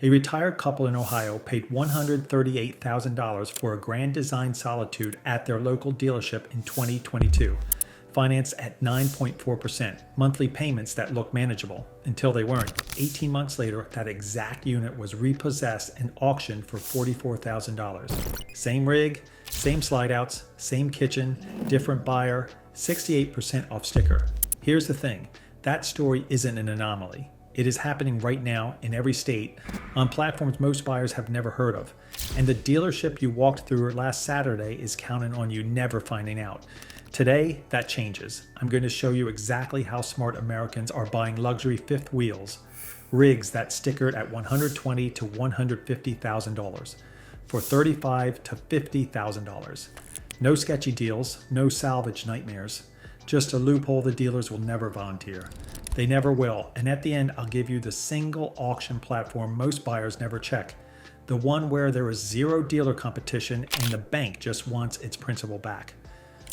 A retired couple in Ohio paid $138,000 for a Grand Design Solitude at their local dealership in 2022, financed at 9.4%, monthly payments that looked manageable until they weren't. 18 months later, that exact unit was repossessed and auctioned for $44,000. Same rig, same slide outs, same kitchen, different buyer, 68% off sticker. Here's the thing, that story isn't an anomaly. It is happening right now in every state on platforms most buyers have never heard of. And the dealership you walked through last Saturday is counting on you never finding out. Today, that changes. I'm going to show you exactly how smart Americans are buying luxury fifth wheels, rigs that stickered at $120,000 to $150,000 for $35,000 to $50,000. No sketchy deals, no salvage nightmares, just a loophole the dealers will never volunteer. They never will, and at the end I'll give you the single auction platform most buyers never check. The one where there is zero dealer competition and the bank just wants its principal back.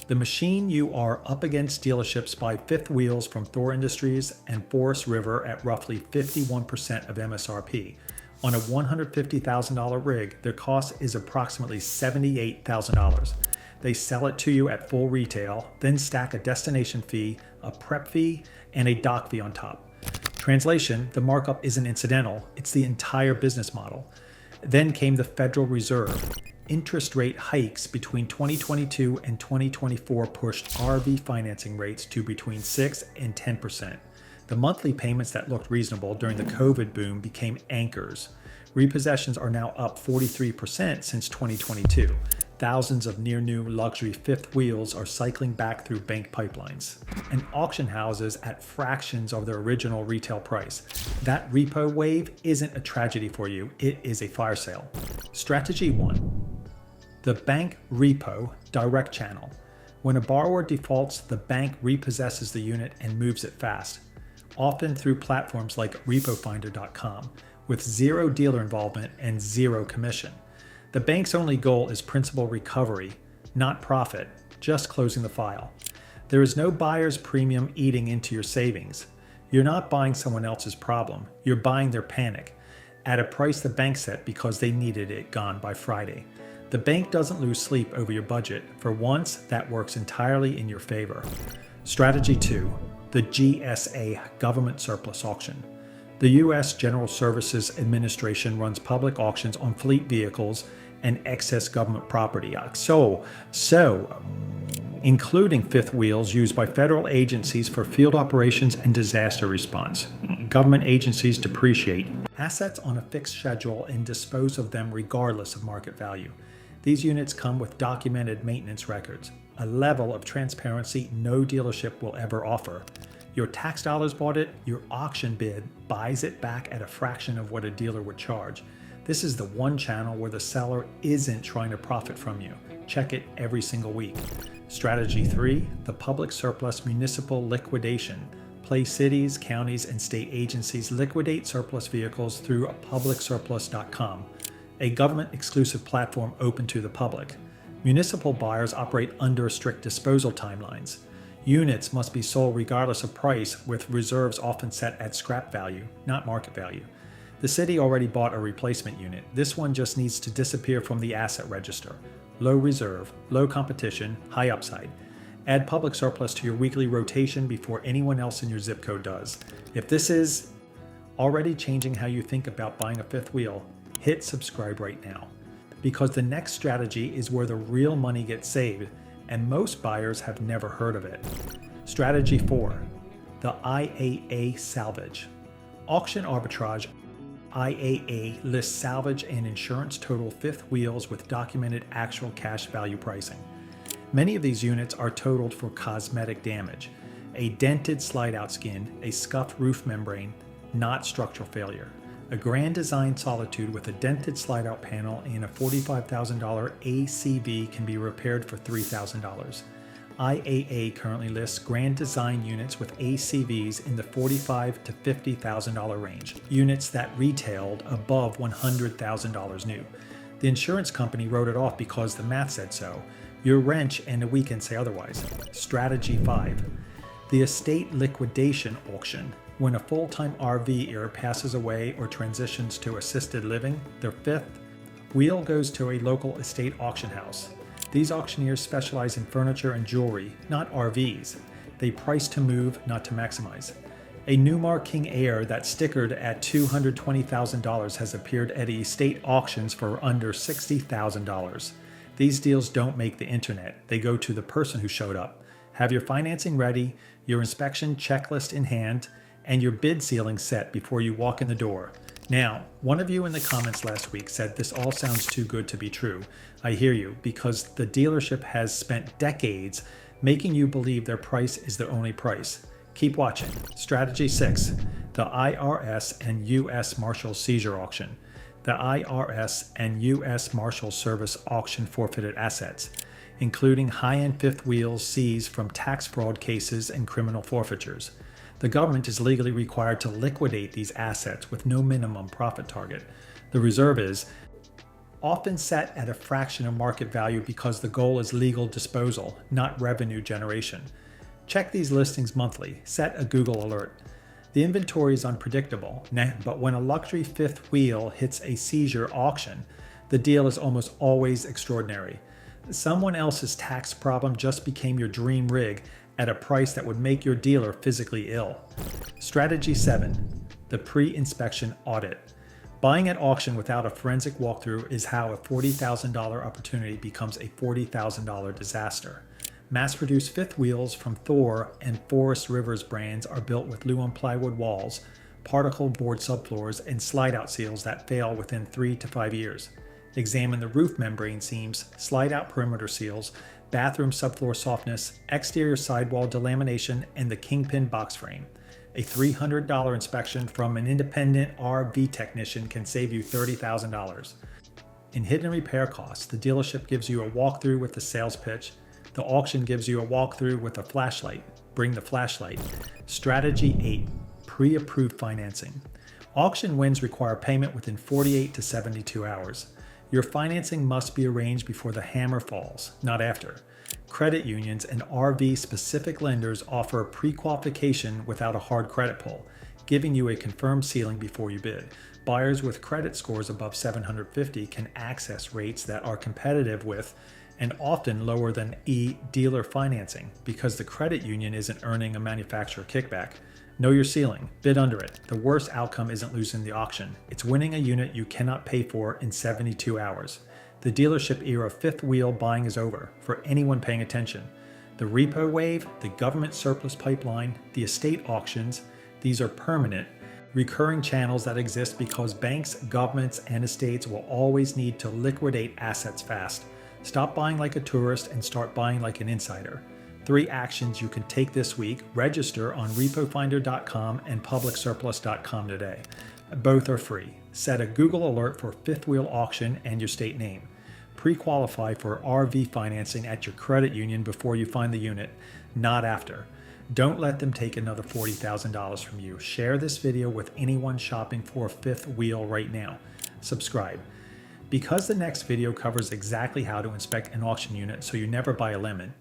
The machine you are up against dealerships buy fifth wheels from Thor Industries and Forest River at roughly 51% of MSRP. On a $150,000 rig, their cost is approximately $78,000. They sell it to you at full retail, then stack a destination fee, a prep fee, and a dock fee on top. Translation, the markup isn't incidental, it's the entire business model. Then came the Federal Reserve. Interest rate hikes between 2022 and 2024 pushed RV financing rates to between 6 and 10%. The monthly payments that looked reasonable during the COVID boom became anchors. Repossessions are now up 43% since 2022. Thousands of near-new luxury fifth wheels are cycling back through bank pipelines, and auction houses at fractions of their original retail price. That repo wave isn't a tragedy for you, it is a fire sale. Strategy 1. The bank repo direct channel. When a borrower defaults, the bank repossesses the unit and moves it fast, often through platforms like repofinder.com, with zero dealer involvement and zero commission. The bank's only goal is principal recovery, not profit, just closing the file. There is no buyer's premium eating into your savings. You're not buying someone else's problem, you're buying their panic, at a price the bank set because they needed it gone by Friday. The bank doesn't lose sleep over your budget. For once, that works entirely in your favor. Strategy 2. The GSA Government Surplus Auction. The U.S. General Services Administration runs public auctions on fleet vehicles and excess government property. Including fifth wheels used by federal agencies for field operations and disaster response. Government agencies depreciate assets on a fixed schedule and dispose of them regardless of market value. These units come with documented maintenance records, a level of transparency no dealership will ever offer. Your tax dollars bought it, your auction bid buys it back at a fraction of what a dealer would charge. This is the one channel where the seller isn't trying to profit from you. Check it every single week. Strategy 3, the public surplus municipal liquidation. Place cities, counties, and state agencies liquidate surplus vehicles through publicsurplus.com, a government-exclusive platform open to the public. Municipal buyers operate under strict disposal timelines. Units must be sold regardless of price, with reserves often set at scrap value, not market value. The city already bought a replacement unit. This one just needs to disappear from the asset register. Low reserve, low competition, high upside. Add public surplus to your weekly rotation before anyone else in your zip code does. If this is already changing how you think about buying a fifth wheel, hit subscribe right now. Because the next strategy is where the real money gets saved, and most buyers have never heard of it. Strategy 4. The IAA Salvage. Auction arbitrage. IAA lists salvage and insurance total fifth wheels with documented actual cash value pricing. Many of these units are totaled for cosmetic damage, a dented slide-out skin, a scuffed roof membrane, not structural failure. A Grand Design Solitude with a dented slide-out panel and a $45,000 ACV can be repaired for $3,000. IAA currently lists Grand Design units with ACVs in the $45,000 to $50,000 range, units that retailed above $100,000 new. The insurance company wrote it off because the math said so. Your wrench and a weekend say otherwise. Strategy 5. The Estate Liquidation Auction. When a full-time RVer passes away or transitions to assisted living, their fifth wheel goes to a local estate auction house. These auctioneers specialize in furniture and jewelry, not RVs. They price to move, not to maximize. A Newmar King Air that's stickered at $220,000 has appeared at estate auctions for under $60,000. These deals don't make the internet. They go to the person who showed up. Have your financing ready, your inspection checklist in hand, and your bid ceiling set before you walk in the door. Now, one of you in the comments last week said this all sounds too good to be true. I hear you, because the dealership has spent decades making you believe their price is the only price. Keep watching. Strategy 6, the IRS and U.S. Marshals seizure auction. The IRS and U.S. Marshals Service auction forfeited assets, including high-end fifth wheels seized from tax fraud cases and criminal forfeitures. The government is legally required to liquidate these assets with no minimum profit target. The reserve is often set at a fraction of market value because the goal is legal disposal, not revenue generation. Check these listings monthly. Set a Google alert. The inventory is unpredictable, but when a luxury fifth wheel hits a seizure auction, the deal is almost always extraordinary. Someone else's tax problem just became your dream rig at a price that would make your dealer physically ill. Strategy 7, the pre-inspection audit. Buying at auction without a forensic walkthrough is how a $40,000 opportunity becomes a $40,000 disaster. Mass-produced fifth wheels from Thor and Forest Rivers brands are built with Luan plywood walls, particle board subfloors, and slide-out seals that fail within 3 to 5 years. Examine the roof membrane seams, slide-out perimeter seals, bathroom subfloor softness, exterior sidewall delamination, and the kingpin box frame. A $300 inspection from an independent RV technician can save you $30,000. In hidden repair costs, the dealership gives you a walkthrough with the sales pitch. The auction gives you a walkthrough with a flashlight. Bring the flashlight. Strategy 8, pre-approved financing. Auction wins require payment within 48 to 72 hours. Your financing must be arranged before the hammer falls, not after. Credit unions and RV-specific lenders offer a pre-qualification without a hard credit pull, giving you a confirmed ceiling before you bid. Buyers with credit scores above 750 can access rates that are competitive with and often lower than dealer financing because the credit union isn't earning a manufacturer kickback. Know your ceiling, bid under it. The worst outcome isn't losing the auction. It's winning a unit you cannot pay for in 72 hours. The dealership era of fifth wheel buying is over for anyone paying attention. The repo wave, the government surplus pipeline, the estate auctions, these are permanent, recurring channels that exist because banks, governments, and estates will always need to liquidate assets fast. Stop buying like a tourist and start buying like an insider. 3 actions you can take this week. Register on repofinder.com and publicsurplus.com today. Both are free. Set a Google alert for fifth wheel auction and your state name. Pre-qualify for RV financing at your credit union before you find the unit, not after. Don't let them take another $40,000 from you. Share this video with anyone shopping for a fifth wheel right now. Subscribe. Because the next video covers exactly how to inspect an auction unit so you never buy a lemon,